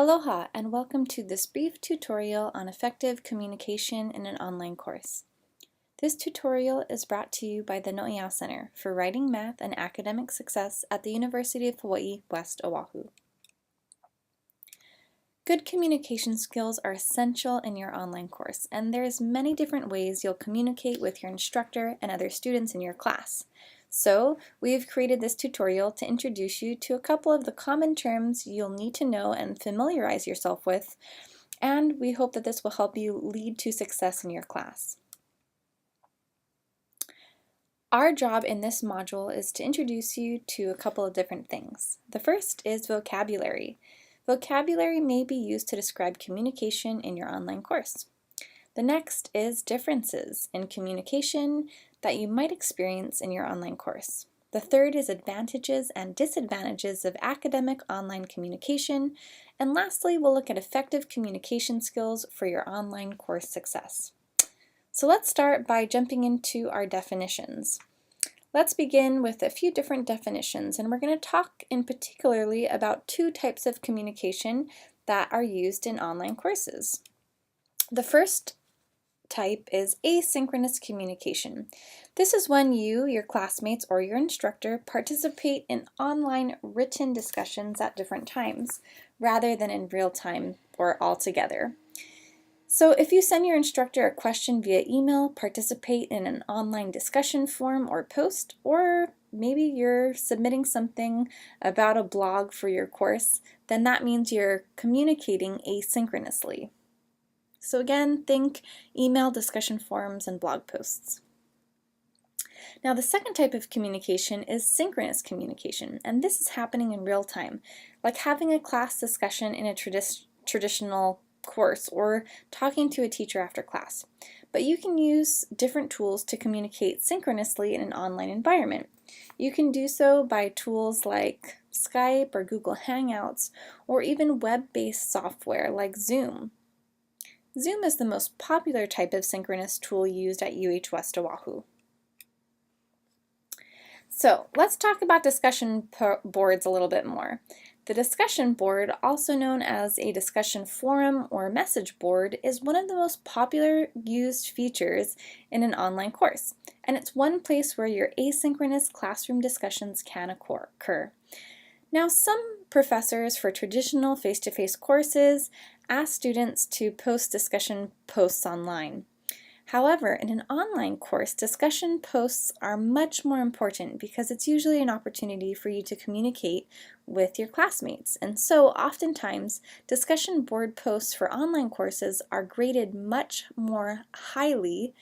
Aloha and welcome to this brief tutorial on effective communication in an online course. This tutorial is brought to you by the No'eau Center for Writing, Math, and Academic Success at the University of Hawaii, West Oahu. Good communication skills are essential in your online course, and there's many different ways you'll communicate with your instructor and other students in your class. So, we've created this tutorial to introduce you to a couple of the common terms you'll need to know and familiarize yourself with, and we hope that this will help you lead to success in your class. Our job in this module is to introduce you to a couple of different things. The first is vocabulary. Vocabulary may be used to describe communication in your online course. The next is differences in communication that you might experience in your online course. The third is advantages and disadvantages of academic online communication. And lastly, we'll look at effective communication skills for your online course success. So let's start by jumping into our definitions. Let's begin with a few different definitions, and we're going to talk in particularly about two types of communication that are used in online courses. The first type is asynchronous communication. This is when you, your classmates, or your instructor participate in online written discussions at different times, rather than in real time or all together. So if you send your instructor a question via email, participate in an online discussion forum or post, or maybe you're submitting something about a blog for your course, then that means you're communicating asynchronously. So again, think email, discussion forums, and blog posts. Now the second type of communication is synchronous communication, and this is happening in real time, like having a class discussion in a traditional course or talking to a teacher after class. But you can use different tools to communicate synchronously in an online environment. You can do so by tools like Skype or Google Hangouts, or even web-based software like Zoom. Zoom is the most popular type of synchronous tool used at UH West Oahu. So let's talk about discussion boards a little bit more. The discussion board, also known as a discussion forum or message board, is one of the most popular used features in an online course, and it's one place where your asynchronous classroom discussions can occur. Now, some professors for traditional face-to-face courses ask students to post discussion posts online. However, in an online course, discussion posts are much more important because it's usually an opportunity for you to communicate with your classmates. And so oftentimes, discussion board posts for online courses are graded much more highly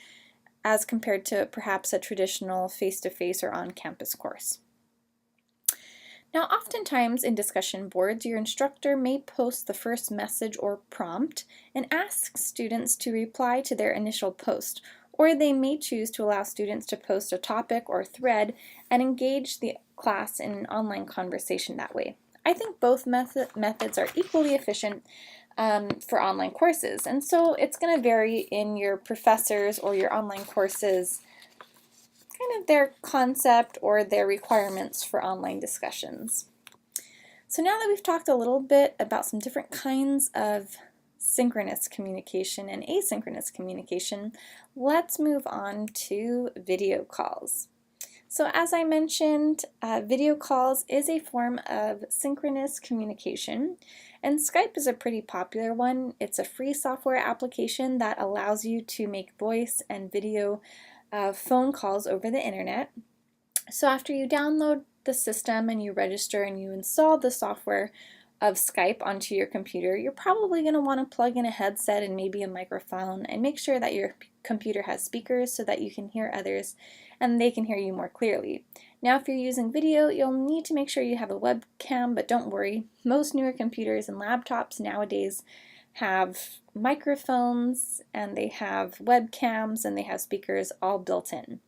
as compared to perhaps a traditional face-to-face or on-campus course. Now, oftentimes in discussion boards, your instructor may post the first message or prompt and ask students to reply to their initial post, or they may choose to allow students to post a topic or thread and engage the class in an online conversation that way. I think both methods are equally efficient for online courses, and so it's going to vary in your professors or your online courses kind of their concept or their requirements for online discussions. So now that we've talked a little bit about some different kinds of synchronous communication and asynchronous communication, let's move on to video calls. So as I mentioned, video calls is a form of synchronous communication, and Skype is a pretty popular one. It's a free software application that allows you to make voice and video phone calls over the internet. So after you download the system and you register and you install the software of Skype onto your computer, you're probably going to want to plug in a headset and maybe a microphone and make sure that your computer has speakers so that you can hear others and they can hear you more clearly. Now if you're using video, you'll need to make sure you have a webcam, but don't worry, most newer computers and laptops nowadays have microphones and they have webcams and they have speakers all built in.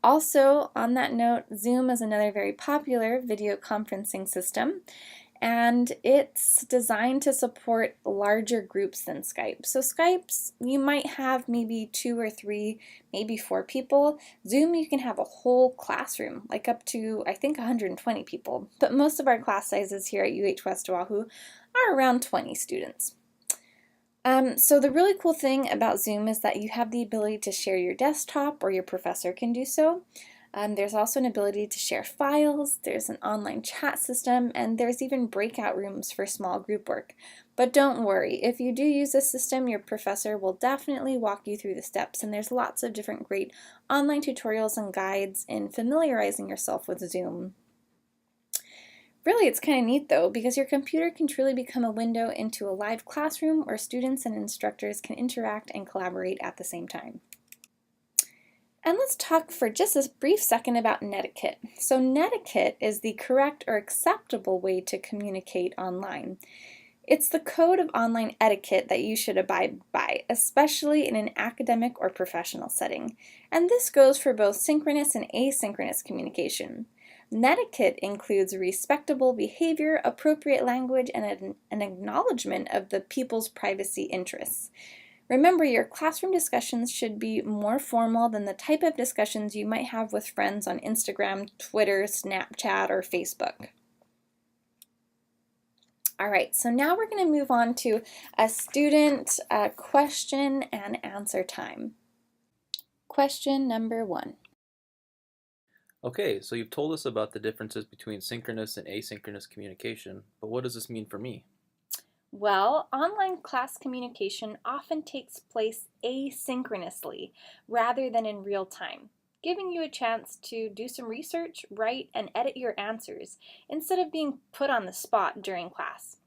Also, on that note, Zoom is another very popular video conferencing system, and it's designed to support larger groups than Skype. So Skype's, you might have maybe 2 or 3, maybe 4 people. Zoom, you can have a whole classroom, like up to, I think, 120 people. But most of our class sizes here at UH West Oahu are around 20 students. So the really cool thing about Zoom is that you have the ability to share your desktop, or your professor can do so. There's also an ability to share files, there's an online chat system, and there's even breakout rooms for small group work. But don't worry, if you do use this system, your professor will definitely walk you through the steps, and there's lots of different great online tutorials and guides in familiarizing yourself with Zoom. Really, it's kind of neat though, because your computer can truly become a window into a live classroom where students and instructors can interact and collaborate at the same time. And let's talk for just a brief second about netiquette. So netiquette is the correct or acceptable way to communicate online. It's the code of online etiquette that you should abide by, especially in an academic or professional setting. And this goes for both synchronous and asynchronous communication. Netiquette includes respectable behavior, appropriate language, and an acknowledgement of the people's privacy interests. Remember, your classroom discussions should be more formal than the type of discussions you might have with friends on Instagram, Twitter, Snapchat, or Facebook. All right, so now we're going to move on to a student question and answer time. Question number 1. Okay, so you've told us about the differences between synchronous and asynchronous communication, but what does this mean for me? Well, online class communication often takes place asynchronously rather than in real time, giving you a chance to do some research, write, and edit your answers instead of being put on the spot during class.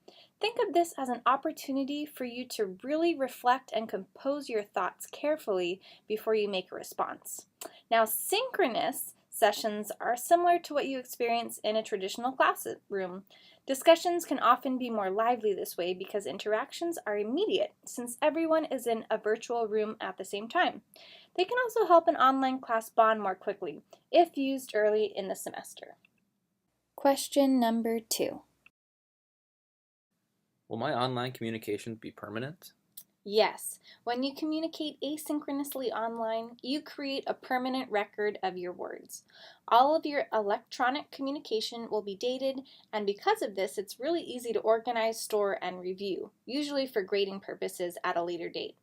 Think of this as an opportunity for you to really reflect and compose your thoughts carefully before you make a response. Now, synchronous sessions are similar to what you experience in a traditional classroom. Discussions can often be more lively this way because interactions are immediate, since everyone is in a virtual room at the same time. They can also help an online class bond more quickly, if used early in the semester. Question number 2. Will my online communication be permanent? Yes, when you communicate asynchronously online, you create a permanent record of your words. All of your electronic communication will be dated, and because of this, it's really easy to organize, store, and review, usually for grading purposes at a later date.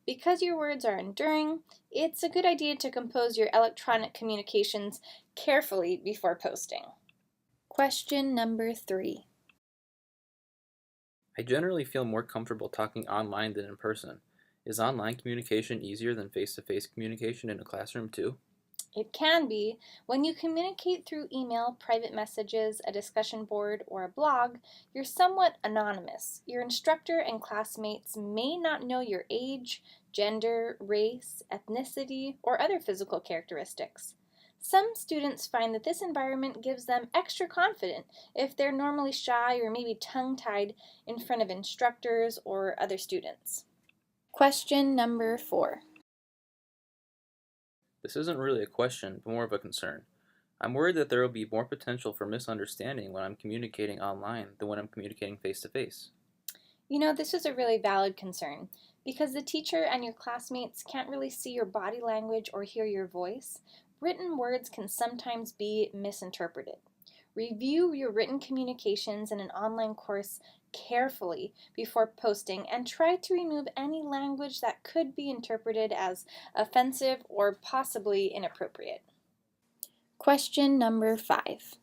Because your words are enduring, it's a good idea to compose your electronic communications carefully before posting. Question number 3. I generally feel more comfortable talking online than in person. Is online communication easier than face-to-face communication in a classroom too? It can be. When you communicate through email, private messages, a discussion board, or a blog, you're somewhat anonymous. Your instructor and classmates may not know your age, gender, race, ethnicity, or other physical characteristics. Some students find that this environment gives them extra confidence if they're normally shy or maybe tongue-tied in front of instructors or other students. Question number 4. This isn't really a question, but more of a concern. I'm worried that there will be more potential for misunderstanding when I'm communicating online than when I'm communicating face-to-face. You know, this is a really valid concern because the teacher and your classmates can't really see your body language or hear your voice. Written words can sometimes be misinterpreted. Review your written communications in an online course carefully before posting and try to remove any language that could be interpreted as offensive or possibly inappropriate. Question number 5.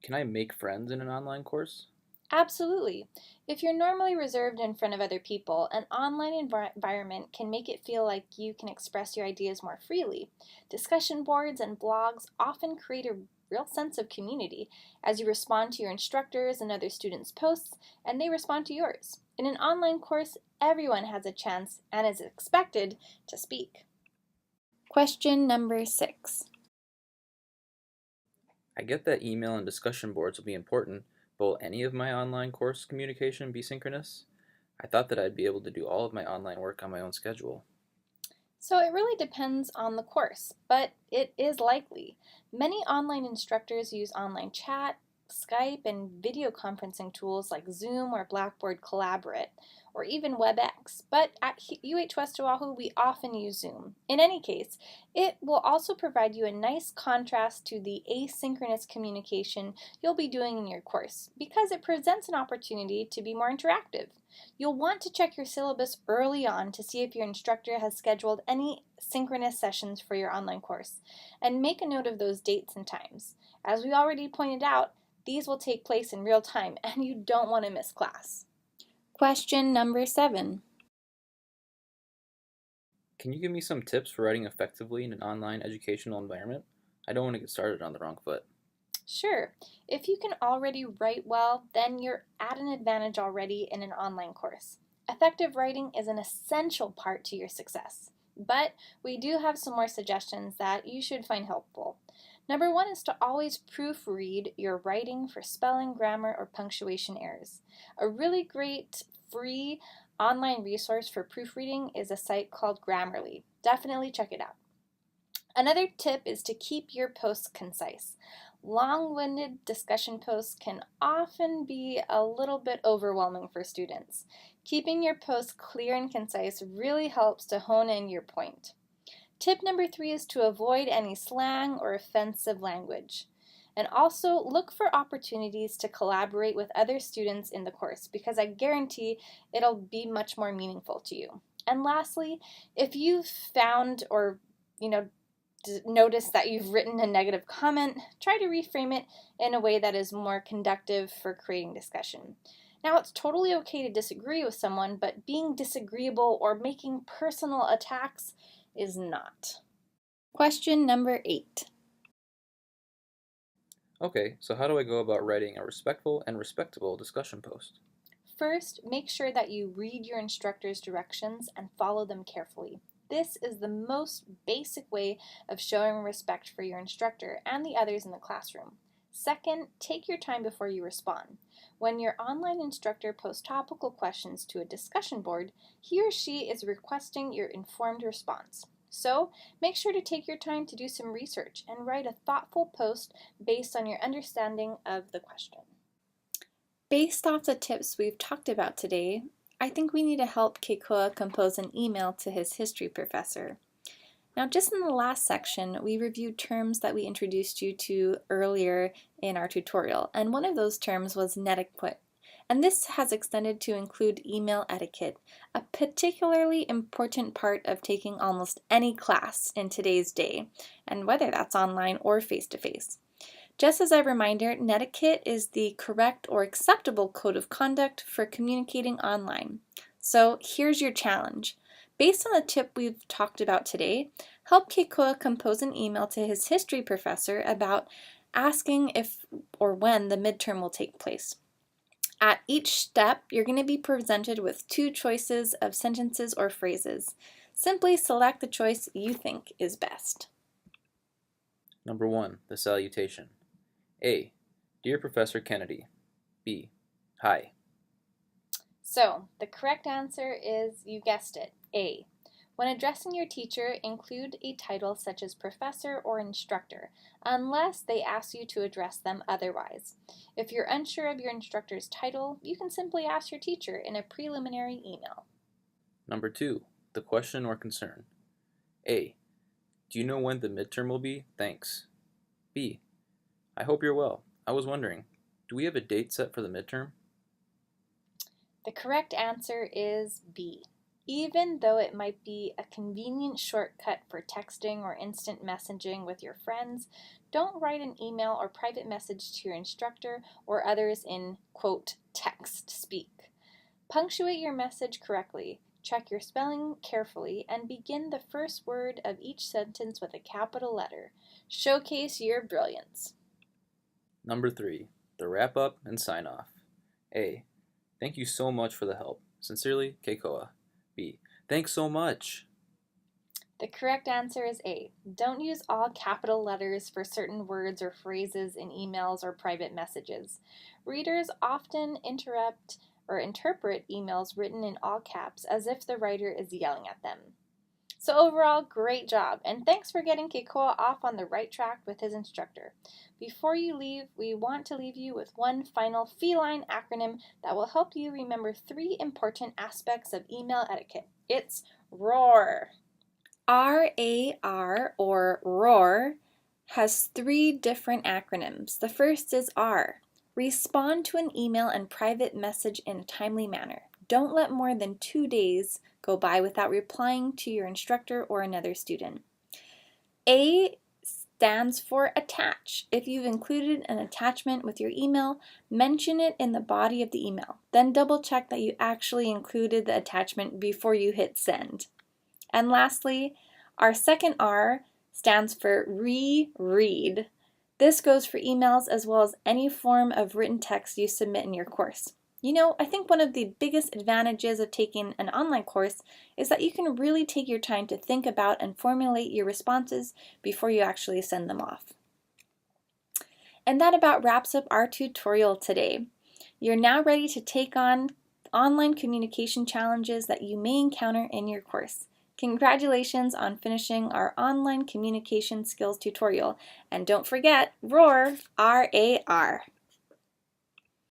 Can I make friends in an online course? Absolutely. If you're normally reserved in front of other people, an online environment can make it feel like you can express your ideas more freely. Discussion boards and blogs often create a real sense of community as you respond to your instructors and other students' posts, and they respond to yours. In an online course, everyone has a chance and is expected to speak. Question number 6. I get that email and discussion boards will be important, but will any of my online course communication be synchronous? I thought that I'd be able to do all of my online work on my own schedule. So it really depends on the course, but it is likely. Many online instructors use online chat, Skype and video conferencing tools like Zoom or Blackboard Collaborate, or even WebEx, but at UH West Oahu we often use Zoom. In any case, it will also provide you a nice contrast to the asynchronous communication you'll be doing in your course because it presents an opportunity to be more interactive. You'll want to check your syllabus early on to see if your instructor has scheduled any synchronous sessions for your online course, and make a note of those dates and times. As we already pointed out, these will take place in real time and you don't want to miss class. Question number 7. Can you give me some tips for writing effectively in an online educational environment? I don't want to get started on the wrong foot. Sure. If you can already write well, then you're at an advantage already in an online course. Effective writing is an essential part to your success, but we do have some more suggestions that you should find helpful. Number 1 is to always proofread your writing for spelling, grammar, or punctuation errors. A really great free online resource for proofreading is a site called Grammarly. Definitely check it out. Another tip is to keep your posts concise. Long-winded discussion posts can often be a little bit overwhelming for students. Keeping your posts clear and concise really helps to hone in your point. Tip number 3 is to avoid any slang or offensive language. And also look for opportunities to collaborate with other students in the course because I guarantee it'll be much more meaningful to you. And lastly, if you've found or notice that you've written a negative comment, try to reframe it in a way that is more conductive for creating discussion. Now, it's totally okay to disagree with someone, but being disagreeable or making personal attacks is not. Question number 8. Okay, so how do I go about writing a respectful and respectable discussion post? First, make sure that you read your instructor's directions and follow them carefully. This is the most basic way of showing respect for your instructor and the others in the classroom. Second, take your time before you respond. When your online instructor posts topical questions to a discussion board, he or she is requesting your informed response. So, make sure to take your time to do some research and write a thoughtful post based on your understanding of the question. Based off the tips we've talked about today, I think we need to help Keikoa compose an email to his history professor. Now, just in the last section, we reviewed terms that we introduced you to earlier in our tutorial, and one of those terms was netiquette. And this has extended to include email etiquette, a particularly important part of taking almost any class in today's day, and whether that's online or face-to-face. Just as a reminder, netiquette is the correct or acceptable code of conduct for communicating online. So here's your challenge. Based on the tip we've talked about today, help Keikoa compose an email to his history professor about asking if or when the midterm will take place. At each step, you're going to be presented with 2 choices of sentences or phrases. Simply select the choice you think is best. Number 1, the salutation. A. Dear Professor Kennedy. B. Hi. So, the correct answer is, you guessed it, A. When addressing your teacher, include a title such as professor or instructor, unless they ask you to address them otherwise. If you're unsure of your instructor's title, you can simply ask your teacher in a preliminary email. Number 2, the question or concern. A. Do you know when the midterm will be? Thanks. B. I hope you're well. I was wondering, do we have a date set for the midterm? The correct answer is B. Even though it might be a convenient shortcut for texting or instant messaging with your friends, don't write an email or private message to your instructor or others in, quote, text speak. Punctuate your message correctly, check your spelling carefully, and begin the first word of each sentence with a capital letter. Showcase your brilliance. Number 3, the wrap up and sign off. A. Thank you so much for the help. Sincerely, Keikoa. B. Thanks so much. The correct answer is A. Don't use all capital letters for certain words or phrases in emails or private messages. Readers often interrupt or interpret emails written in all caps as if the writer is yelling at them. So overall, great job, and thanks for getting Keikoa off on the right track with his instructor. Before you leave, we want to leave you with one final feline acronym that will help you remember 3 important aspects of email etiquette. It's ROAR. RAR, or ROAR, has 3 different acronyms. The first is R. Respond to an email and private message in a timely manner. Don't let more than 2 days go by without replying to your instructor or another student. A stands for attach. If you've included an attachment with your email, mention it in the body of the email. Then double check that you actually included the attachment before you hit send. And lastly, our second R stands for reread. This goes for emails as well as any form of written text you submit in your course. You know, I think one of the biggest advantages of taking an online course is that you can really take your time to think about and formulate your responses before you actually send them off. And that about wraps up our tutorial today. You're now ready to take on online communication challenges that you may encounter in your course. Congratulations on finishing our online communication skills tutorial. And don't forget, ROAR, R-A-R.